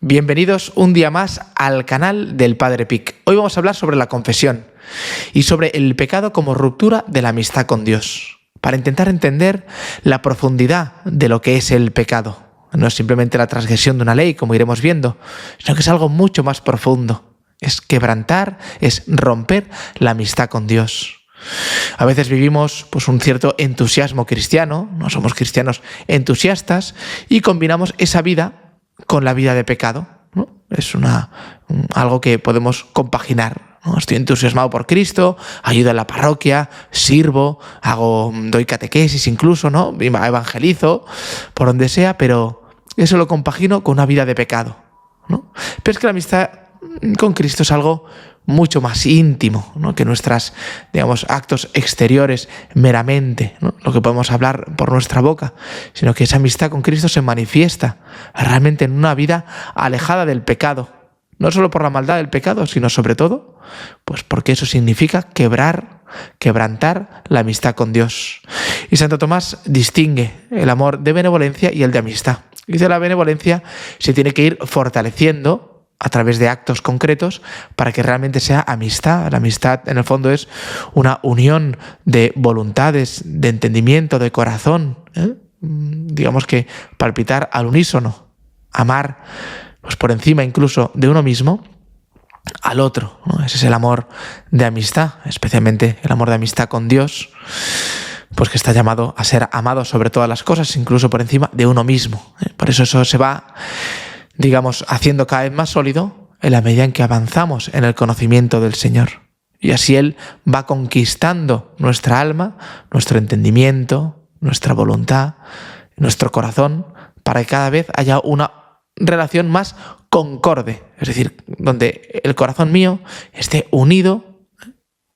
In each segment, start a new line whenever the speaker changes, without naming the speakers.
Bienvenidos un día más al canal del Padre Pic. Hoy vamos a hablar sobre la confesión y sobre el pecado como ruptura de la amistad con Dios, para intentar entender la profundidad de lo que es el pecado. No es simplemente la transgresión de una ley, como iremos viendo, sino que es algo mucho más profundo. Es quebrantar, es romper la amistad con Dios. A veces vivimos un cierto entusiasmo cristiano, no somos cristianos entusiastas, y combinamos esa vida con la vida de pecado, ¿no? Es algo que podemos compaginar, ¿no? Estoy entusiasmado por Cristo, ayudo en la parroquia, sirvo, doy catequesis incluso, ¿no? Evangelizo, por donde sea, pero eso lo compagino con una vida de pecado, ¿no? Pero es que la amistad con Cristo es algo mucho más íntimo, ¿no? Que nuestros, actos exteriores meramente, ¿no? Lo que podemos hablar por nuestra boca, sino que esa amistad con Cristo se manifiesta realmente en una vida alejada del pecado, no solo por la maldad del pecado, sino sobre todo, porque eso significa quebrantar la amistad con Dios. Y Santo Tomás distingue el amor de benevolencia y el de amistad. Dice, la benevolencia se tiene que ir fortaleciendo a través de actos concretos para que realmente sea amistad. La amistad, en el fondo, es una unión de voluntades, de entendimiento, de corazón, Digamos que palpitar al unísono, amar por encima incluso de uno mismo al otro, ¿no? Ese es el amor de amistad, especialmente el amor de amistad con Dios, que está llamado a ser amado sobre todas las cosas, incluso por encima de uno mismo. Por eso se va haciendo cada vez más sólido en la medida en que avanzamos en el conocimiento del Señor. Y así Él va conquistando nuestra alma, nuestro entendimiento, nuestra voluntad, nuestro corazón, para que cada vez haya una relación más concorde, es decir, donde el corazón mío esté unido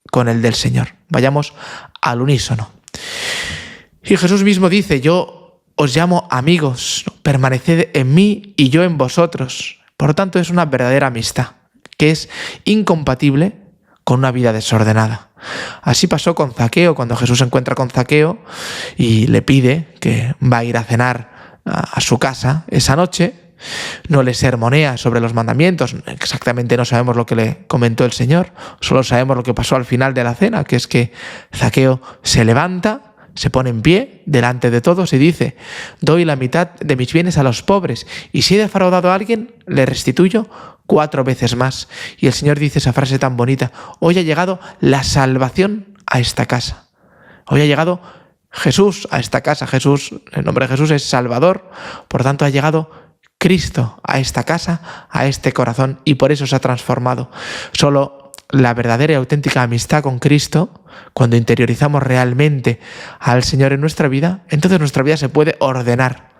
con el del Señor. Vayamos al unísono. Y Jesús mismo dice, yo os llamo amigos, permaneced en mí y yo en vosotros. Por lo tanto, es una verdadera amistad, que es incompatible con una vida desordenada. Así pasó con Zaqueo, cuando Jesús se encuentra con Zaqueo y le pide que va a ir a cenar a su casa esa noche. No le sermonea sobre los mandamientos, exactamente no sabemos lo que le comentó el Señor, solo sabemos lo que pasó al final de la cena, que es que Zaqueo se levanta, se pone en pie delante de todos y dice, doy la mitad de mis bienes a los pobres y si he defraudado a alguien, le restituyo 4 veces más. Y el Señor dice esa frase tan bonita, hoy ha llegado la salvación a esta casa. Hoy ha llegado Jesús a esta casa. Jesús, el nombre de Jesús es Salvador, por tanto ha llegado Cristo a esta casa, a este corazón, y por eso se ha transformado. Solo la verdadera y auténtica amistad con Cristo, cuando interiorizamos realmente al Señor en nuestra vida, entonces nuestra vida se puede ordenar.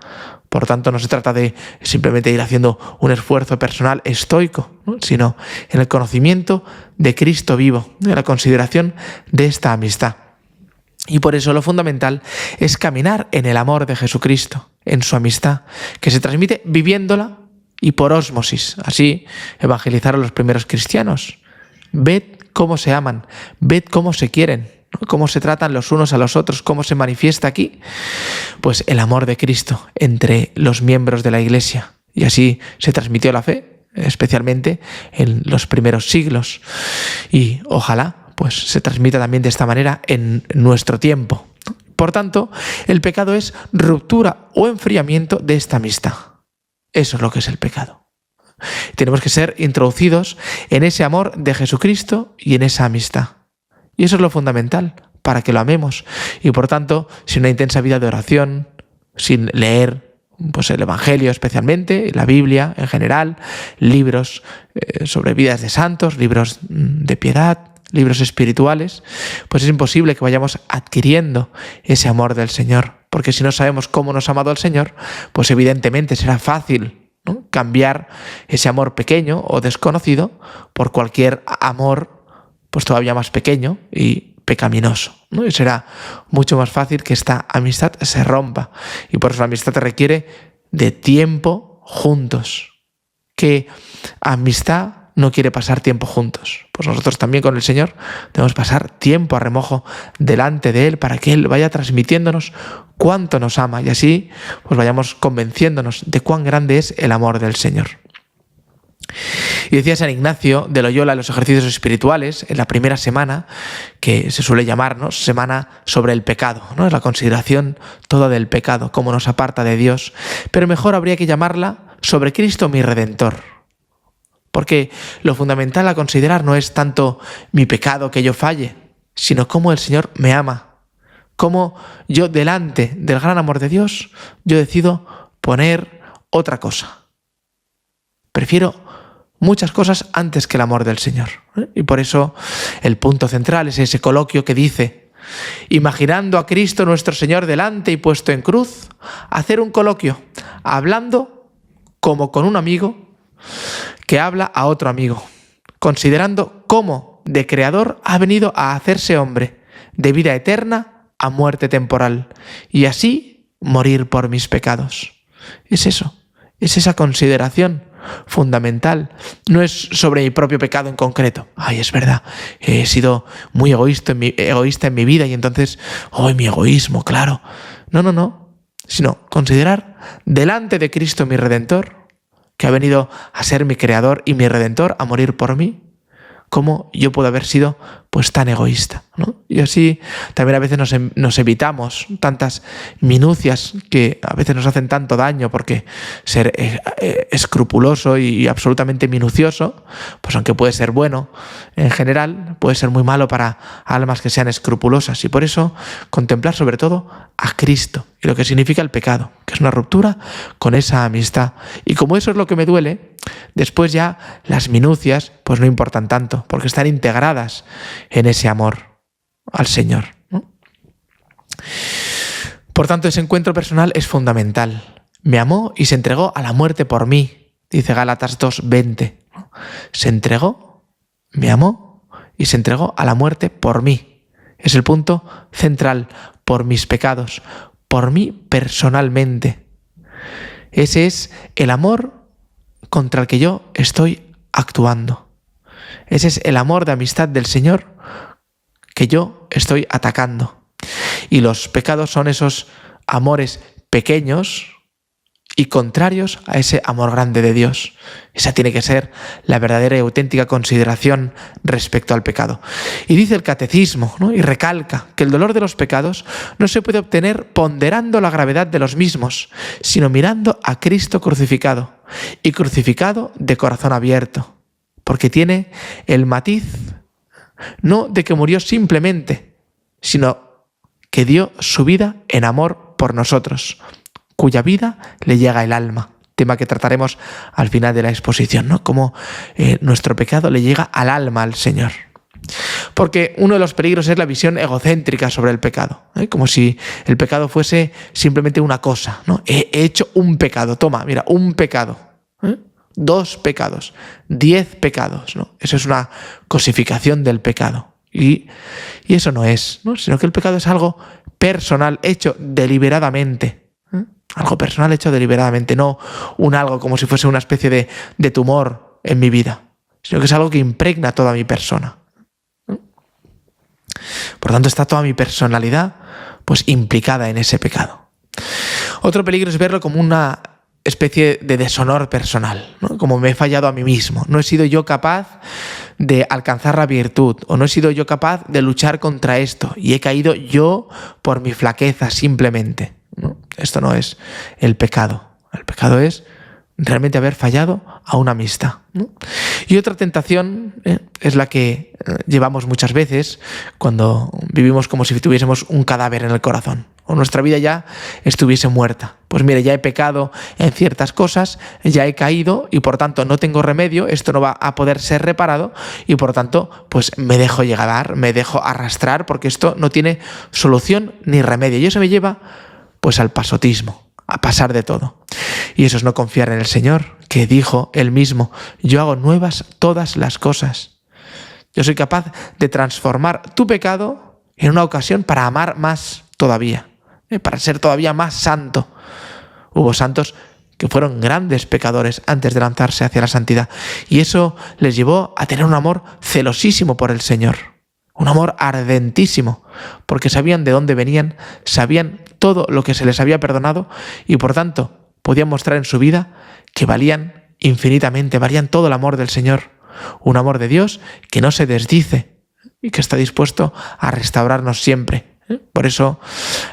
Por tanto, no se trata de simplemente ir haciendo un esfuerzo personal estoico, ¿no? Sino en el conocimiento de Cristo vivo, en la consideración de esta amistad. Y por eso lo fundamental es caminar en el amor de Jesucristo, en su amistad, que se transmite viviéndola y por ósmosis. Así evangelizaron los primeros cristianos. Ved cómo se aman, ved cómo se quieren, ¿no? Cómo se tratan los unos a los otros, cómo se manifiesta aquí. El amor de Cristo entre los miembros de la Iglesia. Y así se transmitió la fe, especialmente en los primeros siglos. Y ojalá se transmita también de esta manera en nuestro tiempo. Por tanto, el pecado es ruptura o enfriamiento de esta amistad. Eso es lo que es el pecado. Tenemos que ser introducidos en ese amor de Jesucristo y en esa amistad. Y eso es lo fundamental para que lo amemos. Y por tanto, sin una intensa vida de oración, sin leer el Evangelio especialmente, la Biblia en general, libros sobre vidas de santos, libros de piedad, libros espirituales, es imposible que vayamos adquiriendo ese amor del Señor. Porque si no sabemos cómo nos ha amado el Señor, evidentemente será fácil, ¿no?, cambiar ese amor pequeño o desconocido por cualquier amor todavía más pequeño y pecaminoso, ¿no? Y será mucho más fácil que esta amistad se rompa. Y por eso la amistad requiere de tiempo juntos. ¿Qué amistad no quiere pasar tiempo juntos? Nosotros también con el Señor debemos pasar tiempo a remojo delante de Él para que Él vaya transmitiéndonos cuánto nos ama y así vayamos convenciéndonos de cuán grande es el amor del Señor. Y decía San Ignacio de Loyola en los ejercicios espirituales, en la primera semana, que se suele llamar, ¿no?, semana sobre el pecado, ¿no? Es la consideración toda del pecado, cómo nos aparta de Dios. Pero mejor habría que llamarla sobre Cristo mi Redentor. Porque lo fundamental a considerar no es tanto mi pecado que yo falle, sino cómo el Señor me ama. Cómo yo, delante del gran amor de Dios, yo decido poner otra cosa. Prefiero muchas cosas antes que el amor del Señor. Y por eso el punto central es ese coloquio que dice: imaginando a Cristo nuestro Señor delante y puesto en cruz, hacer un coloquio, hablando como con un amigo que habla a otro amigo, considerando cómo de creador ha venido a hacerse hombre, de vida eterna a muerte temporal, y así morir por mis pecados. Es eso, es esa consideración fundamental. No es sobre mi propio pecado en concreto. Ay, es verdad, he sido muy egoísta en mi vida y entonces, mi egoísmo, claro. No, sino considerar delante de Cristo mi Redentor, que ha venido a ser mi creador y mi Redentor, a morir por mí, cómo yo puedo haber sido pues tan egoísta, ¿no? Y así también a veces nos evitamos tantas minucias que a veces nos hacen tanto daño, porque ser escrupuloso y absolutamente minucioso, pues aunque puede ser bueno en general, puede ser muy malo para almas que sean escrupulosas. Y por eso contemplar sobre todo a Cristo y lo que significa el pecado, que es una ruptura con esa amistad. Y como eso es lo que me duele, después ya las minucias pues no importan tanto, porque están integradas en ese amor al Señor, ¿no? Por tanto, ese encuentro personal es fundamental. Me amó y se entregó a la muerte por mí, dice Gálatas 2:20. Se entregó, me amó y se entregó a la muerte por mí. Es el punto central, por mis pecados, por mí personalmente. Ese es el amor contra el que yo estoy actuando. Ese es el amor de amistad del Señor que yo estoy atacando. Y los pecados son esos amores pequeños y contrarios a ese amor grande de Dios. Esa tiene que ser la verdadera y auténtica consideración respecto al pecado. Y dice el catecismo, ¿no?, y recalca que el dolor de los pecados no se puede obtener ponderando la gravedad de los mismos, sino mirando a Cristo crucificado, y crucificado de corazón abierto, porque tiene el matiz no de que murió simplemente, sino que dio su vida en amor por nosotros, cuya vida le llega el alma. Tema que trataremos al final de la exposición, ¿no? Cómo nuestro pecado le llega al alma al Señor. Porque uno de los peligros es la visión egocéntrica sobre el pecado, ¿eh? Como si el pecado fuese simplemente una cosa, ¿no? He hecho un pecado, toma, mira, un pecado, ¿eh? 2 pecados, 10 pecados, ¿no? Eso es una cosificación del pecado. Y eso no es, ¿no? Sino que el pecado es algo personal, hecho deliberadamente. Algo personal hecho deliberadamente, no un algo como si fuese una especie de tumor en mi vida, sino que es algo que impregna toda mi persona. Por tanto, está toda mi personalidad pues implicada en ese pecado. Otro peligro es verlo como una especie de deshonor personal, ¿no? Como me he fallado a mí mismo, no he sido yo capaz de alcanzar la virtud, o no he sido yo capaz de luchar contra esto, y he caído yo por mi flaqueza simplemente, ¿no? Esto no es el pecado. El pecado es realmente haber fallado a una amistad, ¿no? Y otra tentación es la que llevamos muchas veces cuando vivimos como si tuviésemos un cadáver en el corazón, o nuestra vida ya estuviese muerta. Pues mire, ya he pecado en ciertas cosas, ya he caído y por tanto no tengo remedio, esto no va a poder ser reparado y por tanto pues me dejo llegar, me dejo arrastrar porque esto no tiene solución ni remedio. Y eso me lleva pues al pasotismo, a pasar de todo. Y eso es no confiar en el Señor, que dijo él mismo: yo hago nuevas todas las cosas. Yo soy capaz de transformar tu pecado en una ocasión para amar más todavía, para ser todavía más santo. Hubo santos que fueron grandes pecadores antes de lanzarse hacia la santidad. Y eso les llevó a tener un amor celosísimo por el Señor. Un amor ardentísimo, porque sabían de dónde venían, sabían todo lo que se les había perdonado y por tanto podían mostrar en su vida que valían infinitamente, varían todo el amor del Señor. Un amor de Dios que no se desdice y que está dispuesto a restaurarnos siempre. Por eso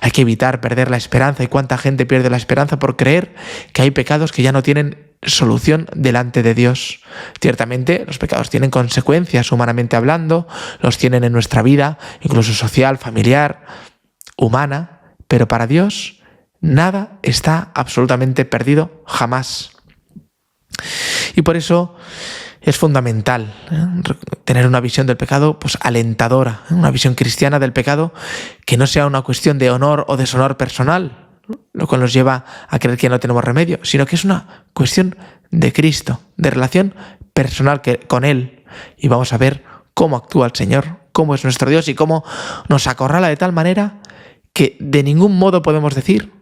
hay que evitar perder la esperanza. ¿Y cuánta gente pierde la esperanza por creer que hay pecados que ya no tienen solución delante de Dios? Ciertamente los pecados tienen consecuencias humanamente hablando, los tienen en nuestra vida, incluso social, familiar, humana, pero para Dios nada está absolutamente perdido jamás. Y por eso es fundamental tener una visión del pecado pues alentadora, una visión cristiana del pecado que no sea una cuestión de honor o deshonor personal, lo cual nos lleva a creer que no tenemos remedio, sino que es una cuestión de Cristo, de relación personal con Él. Y vamos a ver cómo actúa el Señor, cómo es nuestro Dios y cómo nos acorrala de tal manera que de ningún modo podemos decir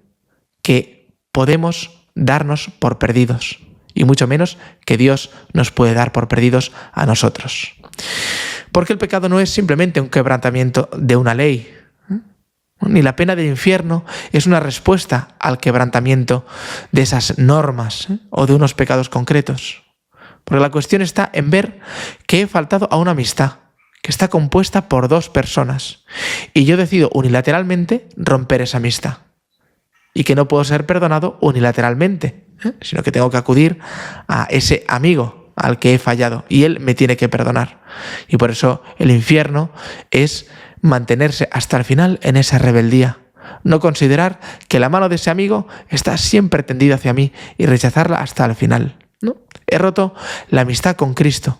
que podemos darnos por perdidos, y mucho menos que Dios nos puede dar por perdidos a nosotros. Porque el pecado no es simplemente un quebrantamiento de una ley, ni la pena del infierno es una respuesta al quebrantamiento de esas normas o de unos pecados concretos. Porque la cuestión está en ver que he faltado a una amistad que está compuesta por dos personas y yo decido unilateralmente romper esa amistad y que no puedo ser perdonado unilateralmente, sino que tengo que acudir a ese amigo al que he fallado y él me tiene que perdonar. Y por eso el infierno es mantenerse hasta el final en esa rebeldía, no considerar que la mano de ese amigo está siempre tendida hacia mí y rechazarla hasta el final, ¿no? He roto la amistad con Cristo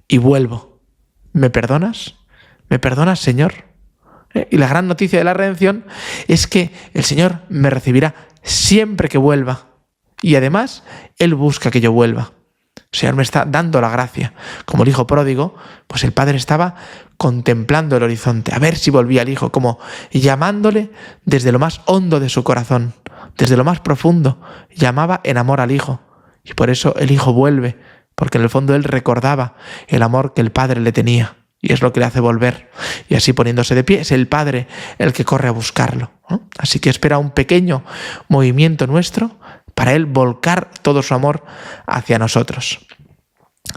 y vuelvo. ¿Me perdonas? ¿Me perdonas, Señor? Y la gran noticia de la redención es que el Señor me recibirá siempre que vuelva. Y además, Él busca que yo vuelva. El Señor me está dando la gracia. Como el hijo pródigo, pues el padre estaba contemplando el horizonte, a ver si volvía el hijo, como llamándole desde lo más hondo de su corazón, desde lo más profundo, llamaba en amor al hijo. Y por eso el hijo vuelve, porque en el fondo él recordaba el amor que el padre le tenía. Y es lo que le hace volver. Y así poniéndose de pie, es el Padre el que corre a buscarlo, ¿no? Así que espera un pequeño movimiento nuestro para Él volcar todo su amor hacia nosotros.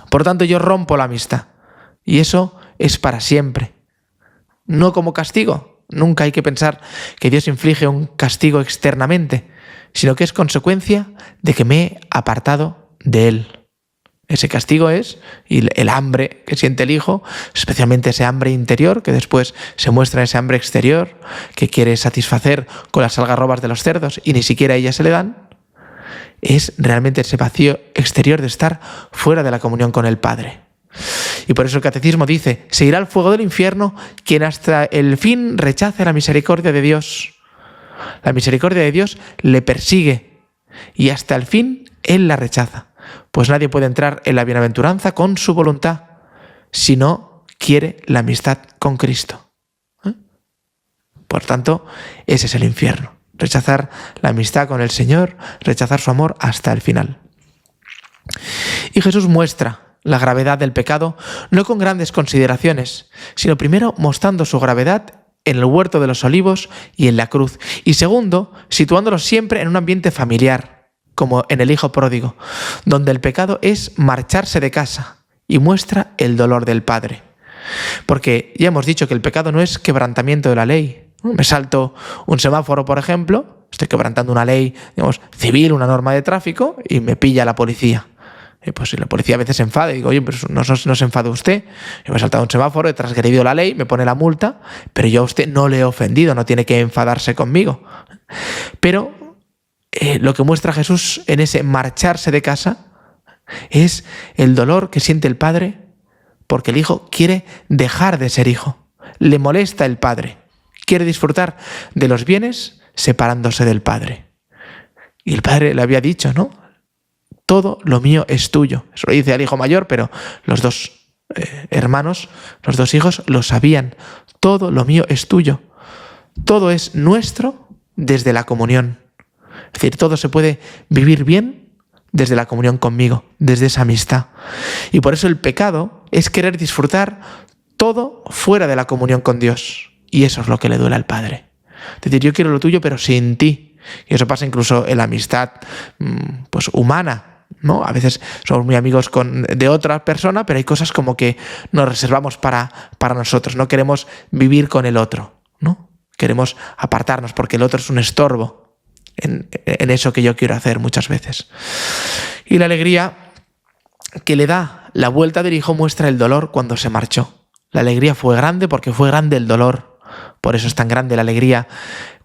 Por tanto, yo rompo la amistad. Y eso es para siempre. No como castigo. Nunca hay que pensar que Dios inflige un castigo externamente, sino que es consecuencia de que me he apartado de Él. Ese castigo es el hambre que siente el hijo, especialmente ese hambre interior que después se muestra en ese hambre exterior que quiere satisfacer con las algarrobas de los cerdos y ni siquiera a ellas se le dan. Es realmente ese vacío exterior de estar fuera de la comunión con el Padre. Y por eso el Catecismo dice: se irá al fuego del infierno quien hasta el fin rechace la misericordia de Dios. La misericordia de Dios le persigue y hasta el fin Él la rechaza. Pues nadie puede entrar en la bienaventuranza con su voluntad si no quiere la amistad con Cristo. Por tanto, ese es el infierno. Rechazar la amistad con el Señor, rechazar su amor hasta el final. Y Jesús muestra la gravedad del pecado no con grandes consideraciones, sino primero mostrando su gravedad en el huerto de los olivos y en la cruz. Y segundo, situándolo siempre en un ambiente familiar, como en el hijo pródigo, donde el pecado es marcharse de casa y muestra el dolor del Padre. Porque ya hemos dicho que el pecado no es quebrantamiento de la ley. Me salto un semáforo, por ejemplo, estoy quebrantando una ley, digamos, civil, una norma de tráfico, y me pilla la policía. Pues si la policía a veces se enfada y digo: oye, pero no se enfade usted, yo me he saltado un semáforo, he transgredido la ley, me pone la multa, pero yo a usted no le he ofendido, no tiene que enfadarse conmigo. Pero lo que muestra Jesús en ese marcharse de casa es el dolor que siente el Padre porque el Hijo quiere dejar de ser hijo. Le molesta el Padre. Quiere disfrutar de los bienes separándose del Padre. Y el Padre le había dicho, ¿no? Todo lo mío es tuyo. Eso lo dice al hijo mayor, pero los dos hermanos, los dos hijos, lo sabían. Todo lo mío es tuyo. Todo es nuestro desde la comunión. Es decir, todo se puede vivir bien desde la comunión conmigo, desde esa amistad. Y por eso el pecado es querer disfrutar todo fuera de la comunión con Dios. Y eso es lo que le duele al Padre. Es decir, yo quiero lo tuyo, pero sin ti. Y eso pasa incluso en la amistad pues humana. ¿no? A veces somos muy amigos de otra persona, pero hay cosas como que nos reservamos para nosotros. No queremos vivir con el otro, ¿no? Queremos apartarnos porque el otro es un estorbo en eso que yo quiero hacer muchas veces. Y la alegría que le da la vuelta del hijo muestra el dolor cuando se marchó. La alegría fue grande porque fue grande el dolor. Por eso es tan grande la alegría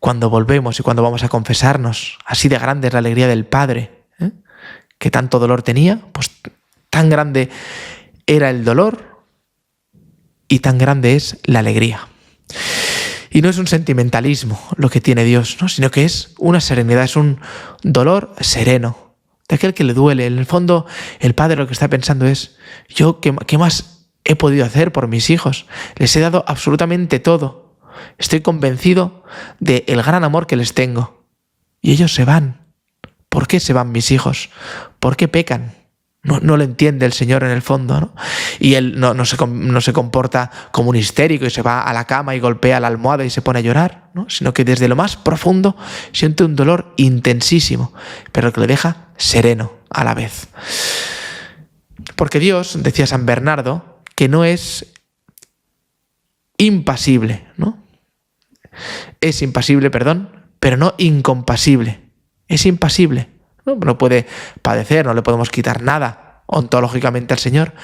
cuando volvemos y cuando vamos a confesarnos. Así de grande es la alegría del Padre, que tanto dolor tenía, pues tan grande era el dolor y tan grande es la alegría. Y no es un sentimentalismo lo que tiene Dios, ¿no? Sino que es una serenidad, es un dolor sereno, de aquel que le duele. En el fondo, el Padre lo que está pensando es, ¿yo qué más he podido hacer por mis hijos? Les he dado absolutamente todo. Estoy convencido del gran amor que les tengo. Y ellos se van. ¿Por qué se van mis hijos? ¿Por qué pecan? No lo entiende el Señor en el fondo, ¿no? Y Él no se comporta como un histérico y se va a la cama y golpea la almohada y se pone a llorar, ¿no? Sino que desde lo más profundo siente un dolor intensísimo, pero que le deja sereno a la vez. Porque Dios, decía San Bernardo, que no es impasible, ¿no? Es impasible, pero no incompasible. Es impasible. No puede padecer, no le podemos quitar nada ontológicamente al Señor,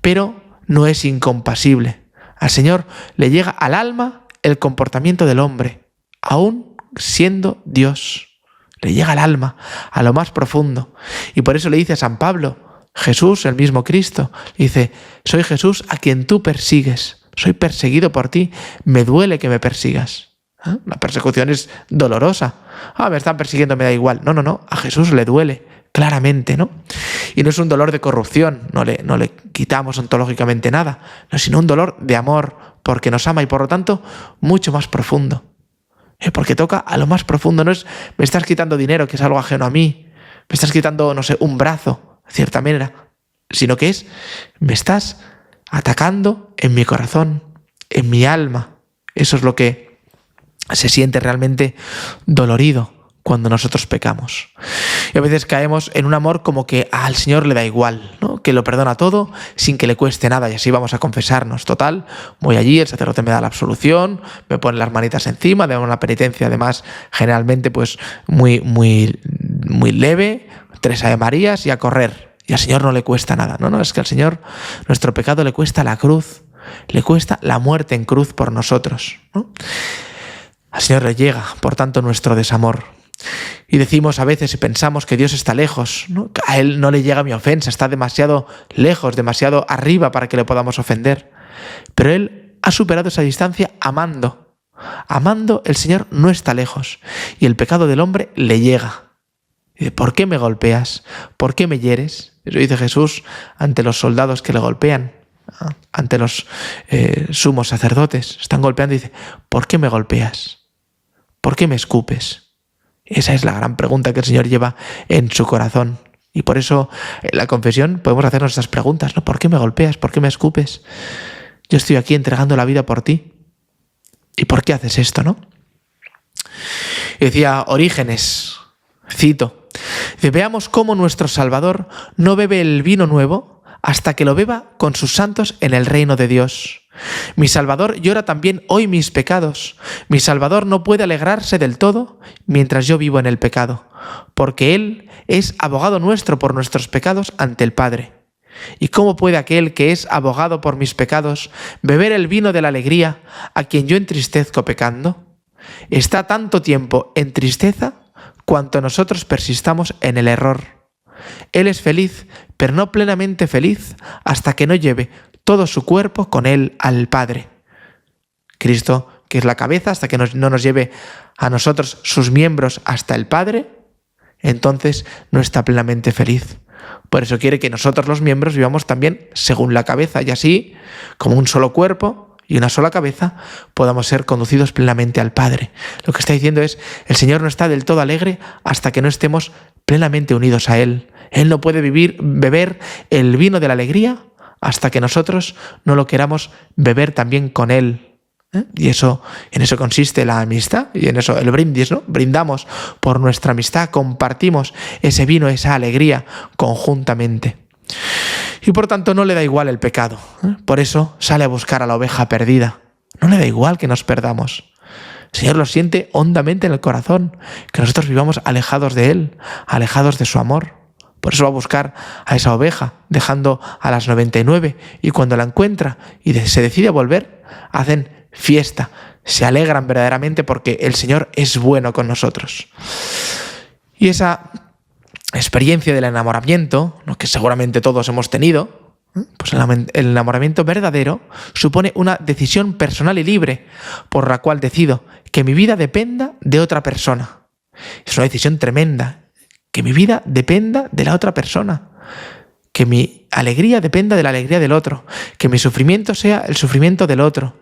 pero no es incompasible. Al Señor le llega al alma el comportamiento del hombre, aún siendo Dios. Le llega al alma, a lo más profundo. Y por eso le dice a San Pablo, Jesús, el mismo Cristo, dice, soy Jesús a quien tú persigues, soy perseguido por ti, me duele que me persigas. La persecución es dolorosa. Me están persiguiendo, me da igual. No, a Jesús le duele, claramente, ¿no? Y no es un dolor de corrupción, no le quitamos ontológicamente nada, no, sino un dolor de amor, porque nos ama y por lo tanto mucho más profundo. Porque toca a lo más profundo, no es me estás quitando dinero, que es algo ajeno a mí, me estás quitando, no sé, un brazo, de cierta manera, sino que es me estás atacando en mi corazón, en mi alma. Eso es lo que se siente realmente dolorido cuando nosotros pecamos. Y a veces caemos en un amor como que al Señor le da igual, ¿no? Que lo perdona todo sin que le cueste nada y así vamos a confesarnos. Total, voy allí, el sacerdote me da la absolución, me pone las manitas encima, me da una penitencia además generalmente pues muy leve, 3 Ave Marías y a correr. Y al Señor no le cuesta nada. No, es que al Señor nuestro pecado le cuesta la cruz, le cuesta la muerte en cruz por nosotros, ¿no? Al Señor le llega, por tanto, nuestro desamor. Y decimos a veces y pensamos que Dios está lejos, ¿no? A Él no le llega mi ofensa, está demasiado lejos, demasiado arriba para que le podamos ofender. Pero Él ha superado esa distancia amando. Amando, el Señor no está lejos. Y el pecado del hombre le llega. Y dice, ¿por qué me golpeas? ¿Por qué me hieres? Eso dice Jesús ante los soldados que le golpean, ante los sumos sacerdotes. Están golpeando y dice, ¿por qué me golpeas? ¿Por qué me escupes? Esa es la gran pregunta que el Señor lleva en su corazón. Y por eso en la confesión podemos hacernos esas preguntas, ¿no? ¿Por qué me golpeas? ¿Por qué me escupes? Yo estoy aquí entregando la vida por ti. ¿Y por qué haces esto, no? Y decía Orígenes, cito, dice, veamos cómo nuestro Salvador no bebe el vino nuevo hasta que lo beba con sus santos en el reino de Dios. Mi Salvador llora también hoy mis pecados. Mi Salvador no puede alegrarse del todo mientras yo vivo en el pecado, porque Él es abogado nuestro por nuestros pecados ante el Padre. ¿Y cómo puede aquel que es abogado por mis pecados beber el vino de la alegría a quien yo entristezco pecando? Está tanto tiempo en tristeza cuanto nosotros persistamos en el error. Él es feliz, pero no plenamente feliz hasta que no lleve todo su cuerpo con Él al Padre. Cristo, que es la cabeza, hasta que no nos lleve a nosotros sus miembros hasta el Padre, entonces no está plenamente feliz. Por eso quiere que nosotros los miembros vivamos también según la cabeza y así, como un solo cuerpo y una sola cabeza, podamos ser conducidos plenamente al Padre. Lo que está diciendo es, el Señor no está del todo alegre hasta que no estemos plenamente unidos a Él. Él no puede beber el vino de la alegría hasta que nosotros no lo queramos beber también con Él. Y en eso consiste la amistad, y en eso el brindis, ¿no? Brindamos por nuestra amistad, compartimos ese vino, esa alegría conjuntamente. Y por tanto no le da igual el pecado. Por eso sale a buscar a la oveja perdida. No le da igual que nos perdamos. El Señor lo siente hondamente en el corazón, que nosotros vivamos alejados de Él, alejados de su amor. Por eso va a buscar a esa oveja, dejando a las 99, y cuando la encuentra y se decide a volver, hacen fiesta, se alegran verdaderamente porque el Señor es bueno con nosotros. Y esa experiencia del enamoramiento, ¿no?, que seguramente todos hemos tenido, pues el enamoramiento verdadero supone una decisión personal y libre por la cual decido que mi vida dependa de otra persona. Es una decisión tremenda, que mi vida dependa de la otra persona, que mi alegría dependa de la alegría del otro, que mi sufrimiento sea el sufrimiento del otro,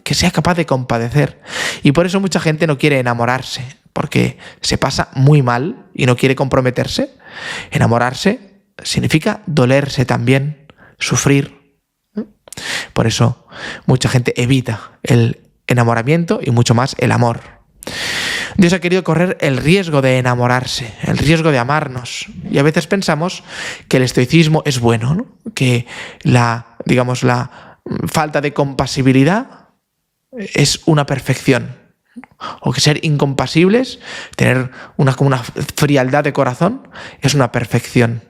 que sea capaz de compadecer. Y por eso mucha gente no quiere enamorarse, porque se pasa muy mal y no quiere comprometerse. Enamorarse significa dolerse también, sufrir. Por eso mucha gente evita el enamoramiento y mucho más el amor. Dios ha querido correr el riesgo de enamorarse, el riesgo de amarnos. Y a veces pensamos que el estoicismo es bueno, ¿no? Que la falta de compasibilidad es una perfección. O que ser incompasibles, tener una frialdad de corazón, es una perfección.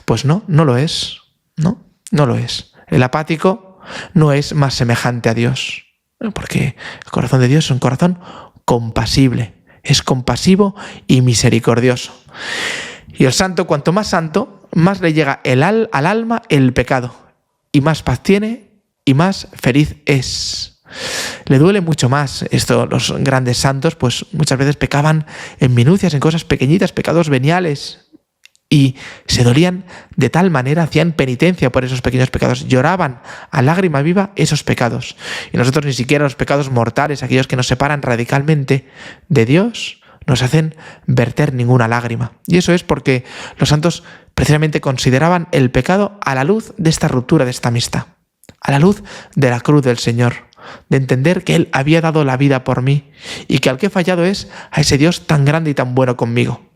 Pues no lo es. No lo es. El apático no es más semejante a Dios. Porque el corazón de Dios es un corazón compasible. Es compasivo y misericordioso. Y el santo, cuanto más santo, más le llega al alma el pecado. Y más paz tiene y más feliz es. Le duele mucho más esto. Los grandes santos pues muchas veces pecaban en minucias, en cosas pequeñitas, pecados veniales, y se dolían de tal manera, hacían penitencia por esos pequeños pecados, lloraban a lágrima viva esos pecados. Y nosotros ni siquiera los pecados mortales, aquellos que nos separan radicalmente de Dios, nos hacen verter ninguna lágrima. Y eso es porque los santos precisamente consideraban el pecado a la luz de esta ruptura, de esta amistad, a la luz de la cruz del Señor, de entender que Él había dado la vida por mí y que al que he fallado es a ese Dios tan grande y tan bueno conmigo.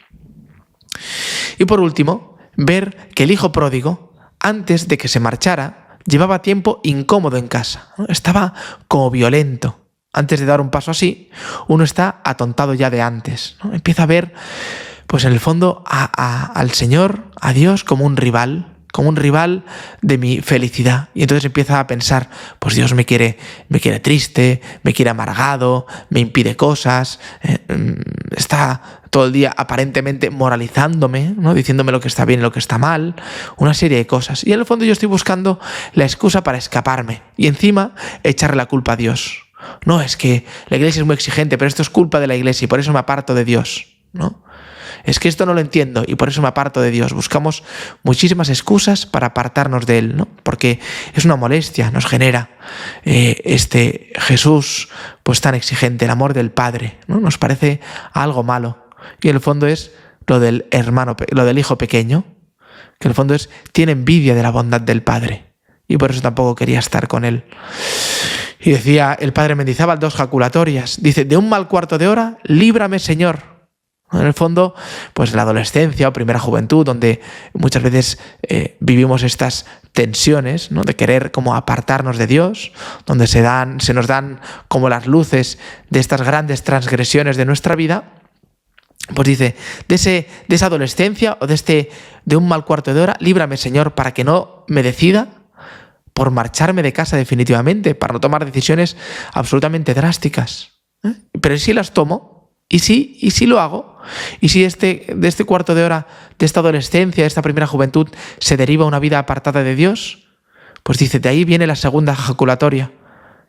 Y por último, ver que el hijo pródigo, antes de que se marchara, llevaba tiempo incómodo en casa, ¿no? Estaba como violento. Antes de dar un paso así, uno está atontado ya de antes, ¿no? Empieza a ver, pues en el fondo, al Señor, a Dios, como un rival de mi felicidad. Y entonces empieza a pensar, pues Dios me quiere triste, me quiere amargado, me impide cosas, está todo el día aparentemente moralizándome, ¿no? Diciéndome lo que está bien y lo que está mal, una serie de cosas. Y en el fondo yo estoy buscando la excusa para escaparme y encima echarle la culpa a Dios. No, es que la iglesia es muy exigente, pero esto es culpa de la iglesia y por eso me aparto de Dios, ¿no? Es que esto no lo entiendo y por eso me aparto de Dios. Buscamos muchísimas excusas para apartarnos de Él, ¿no? Porque es una molestia, nos genera este Jesús pues tan exigente, el amor del Padre, ¿no? Nos parece algo malo. Y en el fondo es lo del hijo pequeño, que en el fondo tiene envidia de la bondad del Padre y por eso tampoco quería estar con Él. Y decía el padre Mendizábal dos jaculatorias. Dice, de un mal cuarto de hora, líbrame, Señor. En el fondo, pues la adolescencia o primera juventud, donde muchas veces vivimos estas tensiones, ¿no? De querer como apartarnos de Dios, donde se nos dan como las luces de estas grandes transgresiones de nuestra vida. Pues dice, de esa adolescencia o de un mal cuarto de hora, líbrame, Señor, para que no me decida por marcharme de casa definitivamente, para no tomar decisiones absolutamente drásticas. Pero si las tomo, y si lo hago, y si de este cuarto de hora, de esta adolescencia, de esta primera juventud, se deriva una vida apartada de Dios, pues dice, de ahí viene la segunda ejaculatoria,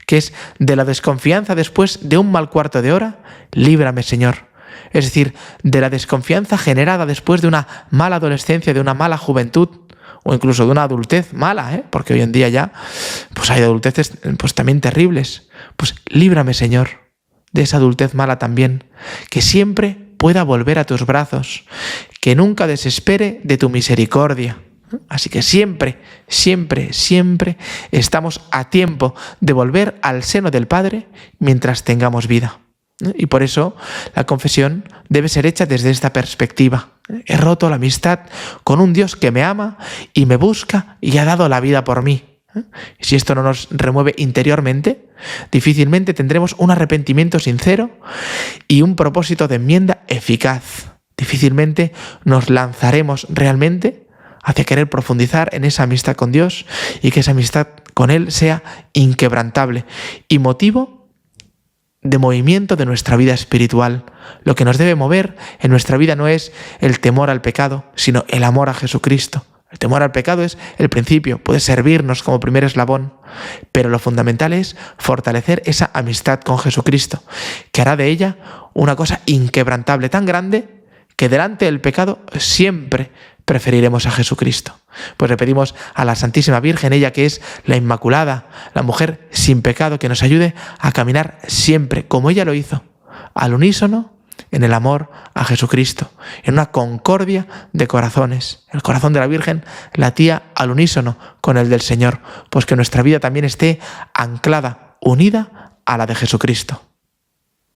que es de la desconfianza después de un mal cuarto de hora, líbrame, Señor. Es decir, de la desconfianza generada después de una mala adolescencia, de una mala juventud, o incluso de una adultez mala, porque hoy en día ya pues hay adulteces pues también terribles. Pues líbrame, Señor, de esa adultez mala también, que siempre pueda volver a tus brazos, que nunca desespere de tu misericordia. Así que siempre, siempre, siempre estamos a tiempo de volver al seno del Padre mientras tengamos vida. Y por eso la confesión debe ser hecha desde esta perspectiva. He roto la amistad con un Dios que me ama y me busca y ha dado la vida por mí. Y si esto no nos remueve interiormente, difícilmente tendremos un arrepentimiento sincero y un propósito de enmienda eficaz. Difícilmente nos lanzaremos realmente hacia querer profundizar en esa amistad con Dios y que esa amistad con Él sea inquebrantable y motivo de movimiento de nuestra vida espiritual. Lo que nos debe mover en nuestra vida no es el temor al pecado, sino el amor a Jesucristo. El temor al pecado es el principio, puede servirnos como primer eslabón, pero lo fundamental es fortalecer esa amistad con Jesucristo, que hará de ella una cosa inquebrantable, tan grande que delante del pecado siempre preferiremos a Jesucristo. Pues le pedimos a la Santísima Virgen, ella que es la Inmaculada, la mujer sin pecado, que nos ayude a caminar siempre, como ella lo hizo, al unísono, en el amor a Jesucristo, en una concordia de corazones. El corazón de la Virgen latía al unísono con el del Señor, pues que nuestra vida también esté anclada, unida a la de Jesucristo.